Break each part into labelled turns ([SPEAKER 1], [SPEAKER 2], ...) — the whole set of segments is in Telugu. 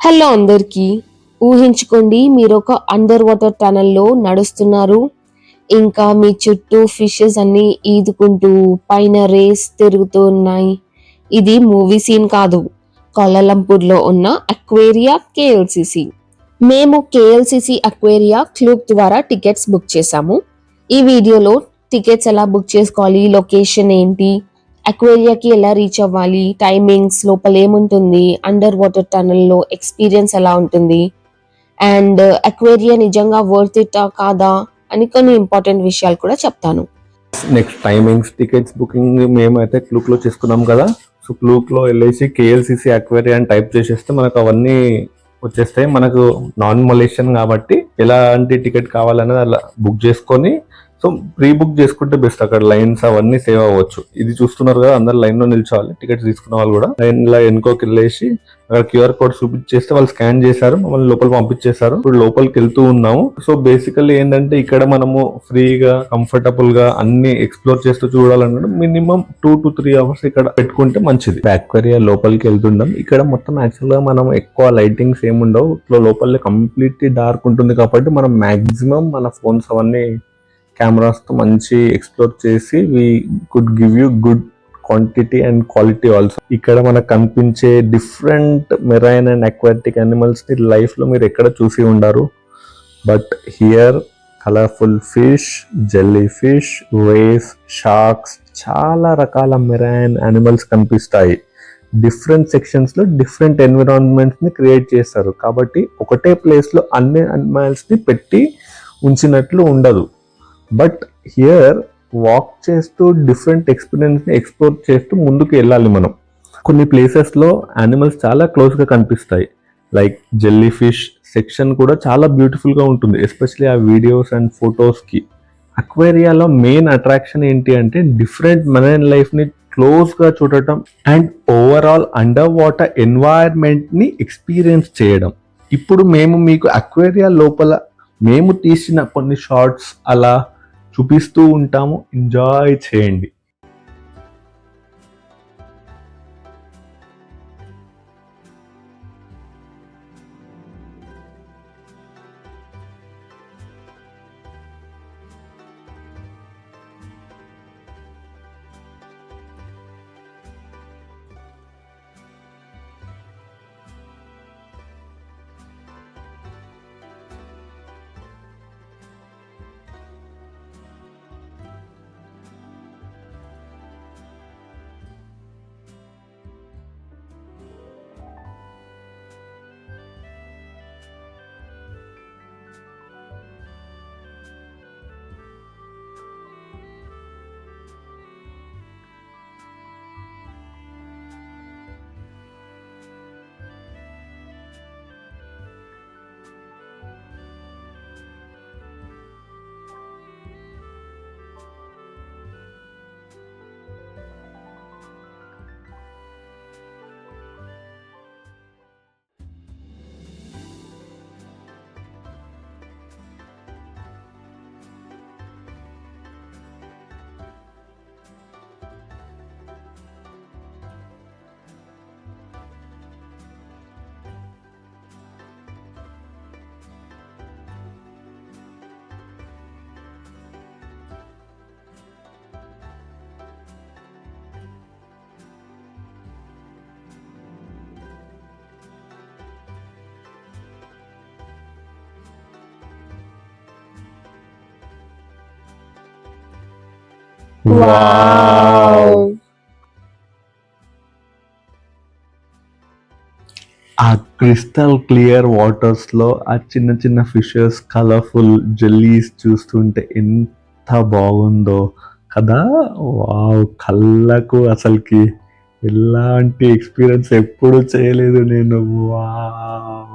[SPEAKER 1] హలో అందరికీ. ఊహించుకోండి మీరొక అండర్ వాటర్ టనల్‌లో నడుస్తున్నారు. ఇంకా మీ చుట్టూ ఫిషెస్ అన్నీ ఈదుకుంటూ పైన రేస్ తిరుగుతూ ఉన్నాయి. ఇది మూవీ సీన్ కాదు. కౌలాలంపూర్‌లో ఉన్న అక్వేరియా కేఎల్‌సీసీ. మేము కేఎల్‌సీసీ అక్వేరియా క్లూక్ ద్వారా టికెట్స్ బుక్ చేశాము. ఈ వీడియోలో టికెట్స్ ఎలా బుక్ చేసుకోవాలి, లొకేషన్ ఏంటి, అక్వేరియాకి ఎలా రీచ్ అవ్వాలి, టైమింగ్స్, లోపల ఏముంటుంది, అండర్ వాటర్ టనల్లో ఎక్స్పీరియన్స్ ఎలా ఉంటుంది, అండ్ అక్వేరియా నిజంగా వర్త్ ఇట్ కాదా అని కొన్ని ఇంపార్టెంట్ విషయాలు కూడా చెప్తాను.
[SPEAKER 2] నెక్స్ట్ టైమింగ్స్, టికెట్స్ బుకింగ్ మేమైతే క్లూక్ లో చేసుకున్నాం కదా. సో క్లూక్ లో వెళ్ళేసి కేఎల్సిసి అక్వేరియా అని టైప్ చేసేస్తే మనకు అవన్నీ వచ్చేస్తాయి. మనకు నాన్ మలేషియన్ కాబట్టి ఎలాంటి టికెట్ కావాలనేది అలా బుక్ చేసుకొని, సో ప్రీ బుక్ చేసుకుంటే బెస్ట్. అక్కడ లైన్స్ అవన్నీ సేవ్ అవ్వచ్చు. ఇది చూస్తున్నారు కదా, అందరు లైన్ లో నిల్చోవాలి. టికెట్స్ తీసుకున్న వాళ్ళు కూడా లైన్ లో ఎన్నుకోకి వెళ్ళేసి అక్కడ క్యూఆర్ కోడ్ చూపించేస్తే వాళ్ళు స్కాన్ చేశారు, మమ్మల్ని లోపల పంపించేశారు. ఇప్పుడు లోపలికి వెళ్తూ ఉన్నాము. సో బేసికల్లీ ఏంటంటే ఇక్కడ మనము ఫ్రీగా కంఫర్టబుల్ గా అన్ని ఎక్స్ప్లోర్ చేస్తూ చూడాలన్నట్టు మినిమం 2 to 3 hours ఇక్కడ పెట్టుకుంటే మంచిది. అక్వేరియా లోపలికి వెళ్తుండం. ఇక్కడ మొత్తం యాక్చువల్ గా మనం ఎక్కువ లైటింగ్స్ ఏముండవు. లోపల కంప్లీట్లీ డార్క్ ఉంటుంది కాబట్టి మనం మాక్సిమం మన ఫోన్స్ అవన్నీ కెమెరాస్ తో మంచి ఎక్స్ప్లోర్ చేసి we could give you good quantity and quality also. ఇక్కడ మనకు కనిపించే different marine and aquatic animals ని లైఫ్ లో మీరు ఎక్కడ చూసి ఉండరు. But here colourful fish, jellyfish, rays, sharks, చాలా రకాల మెరైన్ అనిమల్స్ కనిపిస్తాయి. డిఫరెంట్ సెక్షన్స్ లో డిఫరెంట్ ఎన్విరాన్మెంట్స్ ని క్రియేట్ చేస్తారు కాబట్టి ఒకటే ప్లేస్ లో అన్ని అనిమల్స్ ని పెట్టి ఉంచినట్లు ఉండదు. బట్ హియర్ వాక్ చేస్తూ డిఫరెంట్ ఎక్స్పీరియన్స్ ని ఎక్స్ప్లోర్ చేస్తూ ముందుకు వెళ్ళాలి మనం. కొన్ని ప్లేసెస్ లో యానిమల్స్ చాలా క్లోజ్ గా కనిపిస్తాయి. లైక్ జెల్లీ ఫిష్ సెక్షన్ కూడా చాలా బ్యూటిఫుల్ గా ఉంటుంది, ఎస్పెషల్లీ ఆ వీడియోస్ అండ్ ఫొటోస్ కి. అక్వేరియాలో మెయిన్ అట్రాక్షన్ ఏంటి అంటే డిఫరెంట్ మెరైన్ లైఫ్ ని క్లోజ్ గా చూడటం and overall under water environment ని ఎక్స్పీరియన్స్ చేయడం. ఇప్పుడు మేము మీకు అక్వేరియా లోపల మేము తీసిన కొన్ని షార్ట్స్ అలా చూపిస్తూ ఉంటాము. ఎంజాయ్ చేయండి.
[SPEAKER 1] వావ్!
[SPEAKER 2] ఆ క్రిస్టల్ క్లియర్ వాటర్స్ లో ఆ చిన్న చిన్న ఫిషెస్, కలర్ఫుల్ జెల్లీస్ చూస్తుంటే ఎంత బాగుందో కదా. వావ్, కళ్ళకు అసలుకి ఎలాంటి ఎక్స్పీరియన్స్ ఎప్పుడు చేయలేదు నేను. వావ్.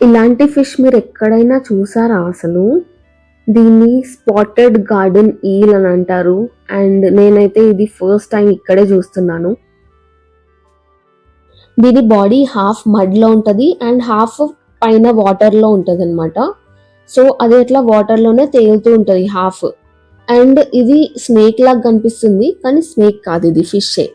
[SPEAKER 1] ఇలాంటి ఫిష్ మీరు ఎక్కడైనా చూసారా అసలు? దీన్ని స్పాటెడ్ గార్డెన్ ఈల్ అని అంటారు. అండ్ నేనైతే ఇది ఫస్ట్ టైం ఇక్కడే చూస్తున్నాను. దీని బాడీ హాఫ్ మడ్లో ఉంటుంది అండ్ హాఫ్ పైన వాటర్లో ఉంటుంది అనమాట. సో అది అట్లా వాటర్లోనే తేలుతూ ఉంటుంది హాఫ్. అండ్ ఇది స్నేక్ లాగా కనిపిస్తుంది కానీ స్నేక్ కాదు, ఇది ఫిషే.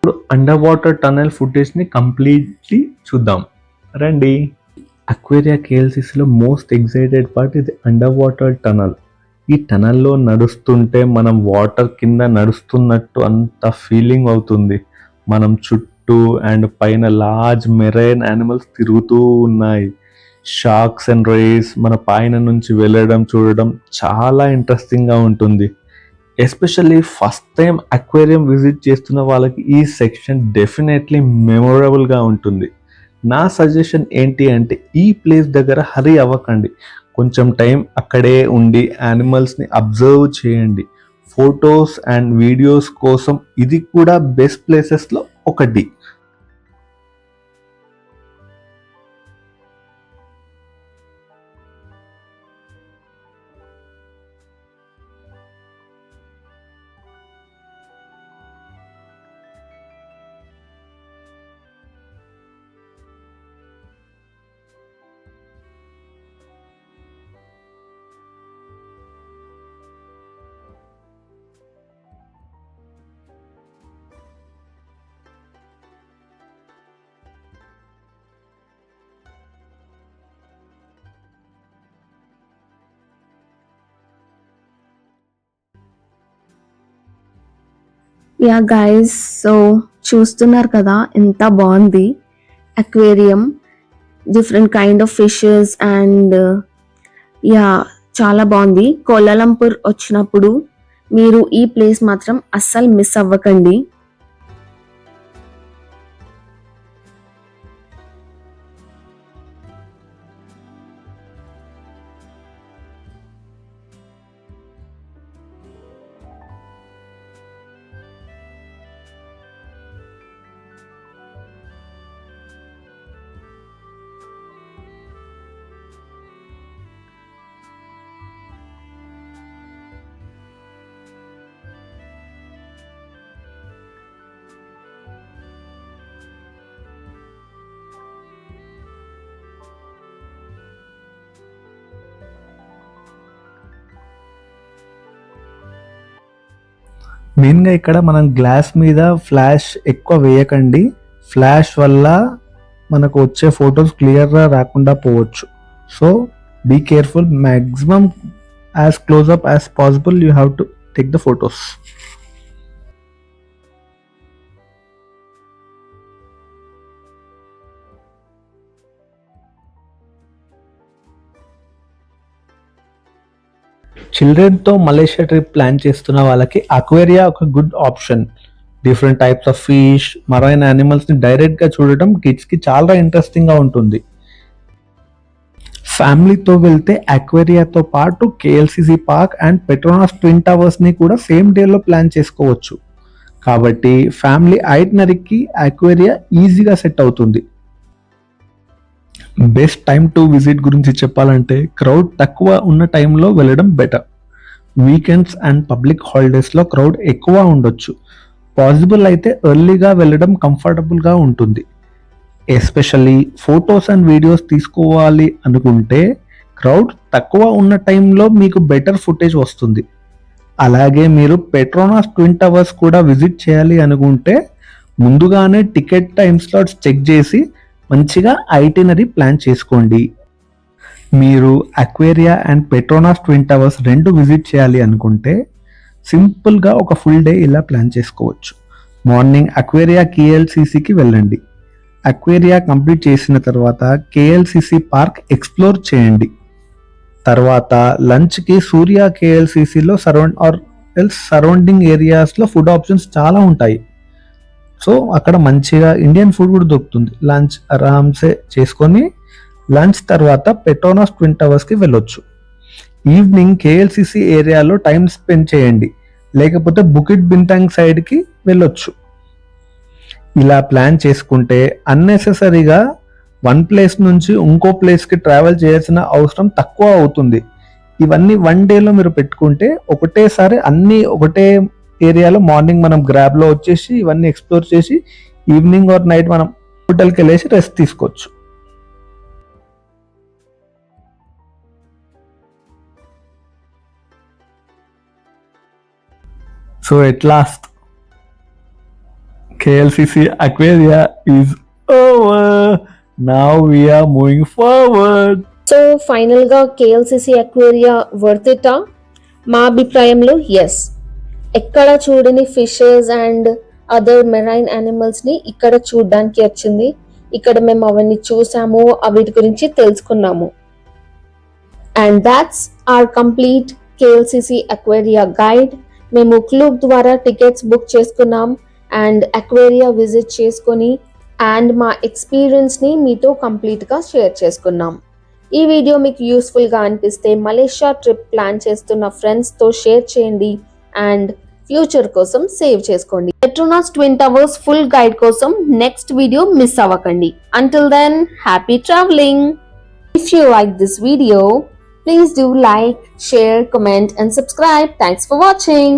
[SPEAKER 2] ఇప్పుడు అండర్ వాటర్ టనల్ ఫుటేజ్ని కంప్లీట్లీ చూద్దాం రండి. అక్వేరియా కేఎల్సిసిలో మోస్ట్ ఎక్సైటెడ్ పార్ట్ ఇది అండర్ వాటర్ టనల్. ఈ టనల్లో నడుస్తుంటే మనం వాటర్ కింద నడుస్తున్నట్టు అంత ఫీలింగ్ అవుతుంది. మనం చుట్టూ అండ్ పైన లార్జ్ మెరైన్ యానిమల్స్ తిరుగుతూ ఉన్నాయి. షార్క్స్ అండ్ రేస్ మన పైన నుంచి వెళ్ళడం చూడడం చాలా ఇంట్రెస్టింగ్గా ఉంటుంది. Especially first time aquarium visit చేస్తున్న వాళ్ళకి ఈ సెక్షన్ డెఫినెట్లీ మెమొరబుల్గా ఉంటుంది. నా సజెషన్ ఏంటి అంటే ఈ ప్లేస్ దగ్గర హరీ అవ్వకండి. కొంచెం టైం అక్కడే ఉండి యానిమల్స్ని అబ్జర్వ్ చేయండి. ఫొటోస్ అండ్ వీడియోస్ కోసం ఇది కూడా బెస్ట్ ప్లేసెస్లో ఒకటి.
[SPEAKER 1] యా గైస్, సో చూస్తున్నారు కదా ఎంత బాగుంది aquarium. Different kind of fishes and yeah చాలా బాగుంది. కోలాలంపూర్ వచ్చినప్పుడు మీరు ఈ ప్లేస్ మాత్రం అస్సలు మిస్ అవ్వకండి.
[SPEAKER 2] మెయిన్గా ఇక్కడ మనం గ్లాస్ మీద ఫ్లాష్ ఎక్కువ వేయకండి. ఫ్లాష్ వల్ల మనకు వచ్చే ఫొటోస్ క్లియర్గా రాకుండా పోవచ్చు. So be careful. Maximum as close up as possible you have to take the photos. చిల్డ్రన్తో మలేషియా ట్రిప్ ప్లాన్ చేస్తున్న వాళ్ళకి అక్వేరియా ఒక good option. Different types of fish, marine యానిమల్స్ని డైరెక్ట్గా చూడటం కిడ్స్కి చాలా ఇంట్రెస్టింగ్గా ఉంటుంది. ఫ్యామిలీతో వెళ్తే అక్వేరియాతో పాటు KLCC park and Petronas twin టవర్స్ని కూడా సేమ్ డేలో ప్లాన్ చేసుకోవచ్చు. కాబట్టి ఫ్యామిలీ ఐటినరీకి అక్వేరియా ఈజీగా సెట్ అవుతుంది. బెస్ట్ టైం టు విజిట్ గురించి చెప్పాలంటే క్రౌడ్ తక్కువ ఉన్న టైంలో వెళ్ళడం బెటర్. వీకెండ్స్ అండ్ పబ్లిక్ హాలిడేస్లో క్రౌడ్ ఎక్కువ ఉండొచ్చు. పాసిబుల్ అయితే ఎర్లీగా వెళ్ళడం కంఫర్టబుల్గా ఉంటుంది. ఎస్పెషల్లీ ఫొటోస్ అండ్ వీడియోస్ తీసుకోవాలి అనుకుంటే క్రౌడ్ తక్కువ ఉన్న టైంలో మీకు బెటర్ ఫుటేజ్ వస్తుంది. అలాగే మీరు పెట్రోనాస్ ట్విన్ టవర్స్ కూడా విజిట్ చేయాలి అనుకుంటే ముందుగానే టికెట్ టైం స్లాట్స్ చెక్ చేసి మంచిగా ఐటినరీ ప్లాన్ చేసుకోండి. మీరు అక్వేరియా అండ్ పెట్రోనాస్ ట్విన్ టవర్స్ రెండు విజిట్ చేయాలి అనుకుంటే సింపుల్గా ఒక ఫుల్ డే ఇలా ప్లాన్ చేసుకోవచ్చు. మార్నింగ్ అక్వేరియా కేఎల్సిసికి వెళ్ళండి. అక్వేరియా కంప్లీట్ చేసిన తర్వాత కేఎల్సిసి పార్క్ ఎక్స్ప్లోర్ చేయండి. తర్వాత లంచ్కి సూర్య కేఎల్సిసిలో సరౌండింగ్ ఏరియాస్లో ఫుడ్ ఆప్షన్స్ చాలా ఉంటాయి. సో అక్కడ మంచిగా ఇండియన్ ఫుడ్ కూడా దొరుకుతుంది. లంచ్ ఆరామ్సే చేసుకొని లంచ్ తర్వాత పెట్రోనాస్ ట్విన్ టవర్స్కి వెళ్ళొచ్చు. ఈవినింగ్ కేఎల్సిసి ఏరియాలో టైం స్పెండ్ చేయండి, లేకపోతే బుకిట్ బింతాంగ్ సైడ్కి వెళ్ళొచ్చు. ఇలా ప్లాన్ చేసుకుంటే అన్నెసెసరీగా వన్ ప్లేస్ నుంచి ఇంకో ప్లేస్కి ట్రావెల్ చేయాల్సిన అవసరం తక్కువ అవుతుంది. ఇవన్నీ వన్ డేలో మీరు పెట్టుకుంటే ఒకటేసారి అన్నీ ఒకటే ఏరియాలో మార్నింగ్ మనం గ్రాబ్లో వచ్చేసి ఇవన్నీ ఎక్స్ప్లోర్ చేసి ఈవినింగ్ ఆర్ నైట్ మనం హోటల్కి వెళ్ళేసి రెస్ట్ తీసుకోవచ్చు. So at last KLCC Aquaria is over. Now we are moving forward.
[SPEAKER 1] So ఫైనల్గా కేఎల్సిసి అక్వేరియా వర్త్ ఇటా? మా అభిప్రాయంలో ఎస్. ఎక్కడ చూడని ఫిషెస్ అండ్ అదర్ మెరైన్ యానిమల్స్ని ఇక్కడ చూడడానికి వచ్చింది. ఇక్కడ మేము అవన్నీ చూసాము, వీటి గురించి తెలుసుకున్నాము. And that's our complete KLCC Aquaria guide. మేము క్లూక్ ద్వారా టికెట్స్ బుక్ చేసుకున్నాం అండ్ అక్వేరియా విజిట్ చేసుకొని అండ్ మా ఎక్స్పీరియన్స్ని మీతో కంప్లీట్గా షేర్ చేసుకున్నాం. ఈ వీడియో మీకు యూస్ఫుల్గా అనిపిస్తే మలేషియా ట్రిప్ ప్లాన్ చేస్తున్న ఫ్రెండ్స్తో షేర్ చేయండి అండ్ ఫ్యూచర్ కోసం సేవ్ చేసుకోండి. Petronas Twin Towers full guide కోసం నెక్స్ట్ వీడియో మిస్ అవ్వకండి. Until then, happy travelling. If you like this video, please do like, share, comment and subscribe. Thanks for watching.